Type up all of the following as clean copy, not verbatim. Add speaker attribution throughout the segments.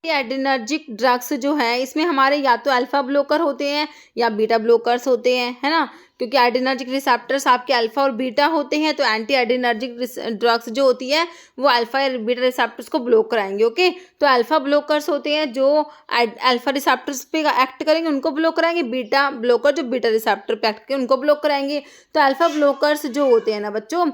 Speaker 1: Adrenergic drugs जो है इसमें हमारे या तो अल्फा ब्लोकर होते हैं या बीटा ब्लोकर्स होते हैं, है ना, क्योंकि एड्रेनर्जिक रिसेप्टर्स आपके अल्फा और बीटा होते हैं, तो एंटी एड्रेनर्जिक ड्रग्स जो होती है वो अल्फा या बीटा रिसेप्टर्स को ब्लॉक कराएंगे। ओके, तो अल्फा ब्लोकर्स होते हैं जो अल्फा रिसेप्टर्स पे एक्ट करेंगे उनको ब्लॉक कराएंगे, बीटा ब्लोकर जो बीटा रिसेप्टर पे एक्ट करेंगे उनको ब्लॉक कराएंगे। तो अल्फा ब्लोकर्स जो होते हैं ना बच्चों,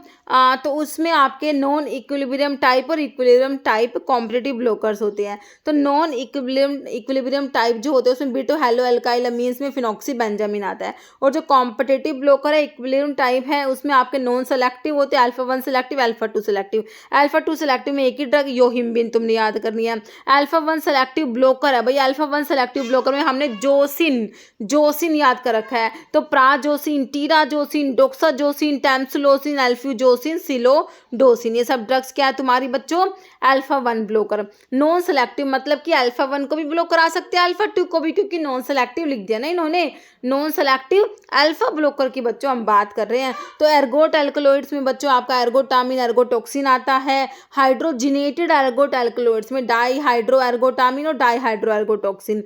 Speaker 1: तो उसमें आपके नॉन इक्विलिब्रियम टाइप और इक्विलिब्रियम टाइप कॉम्पिटिटिव ब्लोकर्स होते हैं। तो नॉन इक्विलिब्रियम टाइप जो होते हैं उसमें बीटो हेलो एल्काइल अमीन्स में फिनॉक्सी बेंजामिन आता है, और जो कॉम्पिटिटिव ब्लोकर है इक्विलिब्रियम टाइप है उसमें आपके नॉन सेलेक्टिव होते हैं, alpha 1 selective, alpha 2 selective. Alpha 2 selective में एक ही ड्रग योहिम्बिन तुमने याद करनी है। अल्फा 1 सेलेक्टिव ब्लोकर है भाई, अल्फा 1 सेलेक्टिव ब्लोकर में हमने जोसिन याद कर रखा है, तो प्राजोसिन, टीराजोसिन, डोक्साजोसिन, टैम्सुलोसिन, एल्फ्यूजोसिन, सिलोडोसिन, ये सब ड्रग्स क्या है तुम्हारी बच्चों, अल्फा 1 ब्लोकर। नॉन सेलेक्टिव मतलब कि अल्फा 1 को भी ब्लॉक करा सकते हैं, अल्फा 2 को भी, क्योंकि नॉन सेलेक्टिव लिख दिया ना इन्होंने, नॉन सेलेक्टिव अल्फा ब्लॉकर की बच्चों हम बात कर रहे हैं। तो एर्गोट एल्कलॉइड्स में बच्चों आपका एर्गोटामिन एर्गोटॉक्सिन आता है, हाइड्रोजिनेटेड एर्गोट एल्कलॉइड्स में डाई हाइड्रो एर्गोटामिन और डाई हाइड्रो एर्गोटॉक्सिन,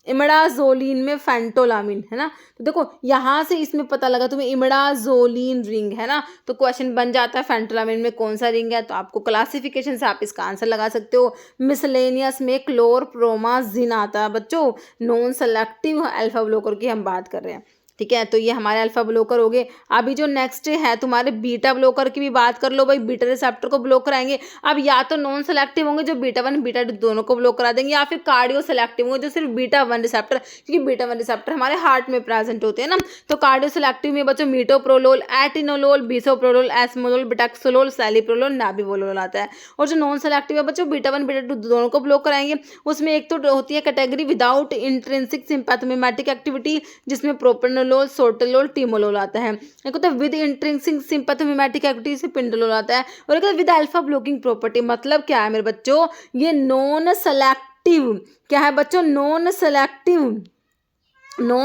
Speaker 1: इमिडाजोलिन में फेंटोलामिन, है ना। तो देखो यहाँ से इसमें पता लगा तुम्हें इमिडाजोलिन रिंग है ना, तो क्वेश्चन बन जाता है फेंटोलामिन में कौन सा रिंग है, तो आपको क्लासिफिकेशन से आप इसका आंसर लगा सकते हो। मिसलेनियस में क्लोरप्रोमाजिन आता है बच्चों, नॉन सेलेक्टिव अल्फा ब्लोकर की हम बात कर रहे हैं, ठीक है। तो ये हमारे अल्फा ब्लोकर हो गए। अभी जो नेक्स्ट है तुम्हारे बीटा ब्लोकर की भी बात कर लो भाई, बीटा रिसेप्टर को ब्लॉक कराएंगे। अब या तो नॉन सेलेक्टिव होंगे जो बीटा 1 बीटा 2 दोनों को ब्लॉक करा देंगे, या फिर कार्डियो सेलेक्टिव होंगे जो सिर्फ बीटा 1 रिसेप्टर, क्योंकि बीटा 1 रिसेप्टर हमारे हार्ट में प्रेजेंट होते हैं ना। तो कार्डियो सेलेक्टिव में बच्चों मीटोप्रोलोल, एटिनोलोल, बिसोप्रोलोल, एस्मोलोल, बिटाक्सोलोल, सैलिप्रोलोल, नाबिवोलोल आता है। और जो नॉन सेलेक्टिव है बच्चों बीटा 1 बीटा 2 दोनों को ब्लॉक कराएंगे, उसमें एक तो होती है category without intrinsic sympathomimetic activity जिसमें प्रोपेनोलोल, सोर्टेलोल, टीमोलोल आता है। एक होता है विद इंट्रिंसिक सिंपैथोमिमेटिक एक्टिविटी से पिंडोलोल आता है, और एक होता है विद अल्फा ब्लॉकिंग प्रॉपर्टी। मतलब क्या है मेरे बच्चों, ये नॉन सेलेक्टिव क्या है बच्चों, नॉन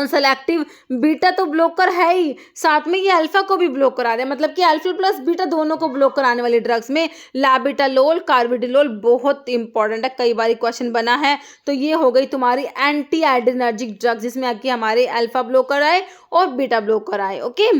Speaker 1: सेलेक्टिव बीटा तो ब्लॉकर है ही, साथ में ये अल्फा को भी ब्लॉक करा रहे हैं, मतलब कि अल्फा प्लस बीटा दोनों को ब्लॉक कराने वाली ड्रग्स में लाबिटालोल, कार्बिडिलोल बहुत इंपॉर्टेंट है, कई बार क्वेश्चन बना है। तो ये हो गई तुम्हारी एंटी एड्रेनर्जिक ड्रग्स जिसमें आके हमारे अल्फा ब्लॉकर आए और बीटा ब्लॉकर आए। ओके।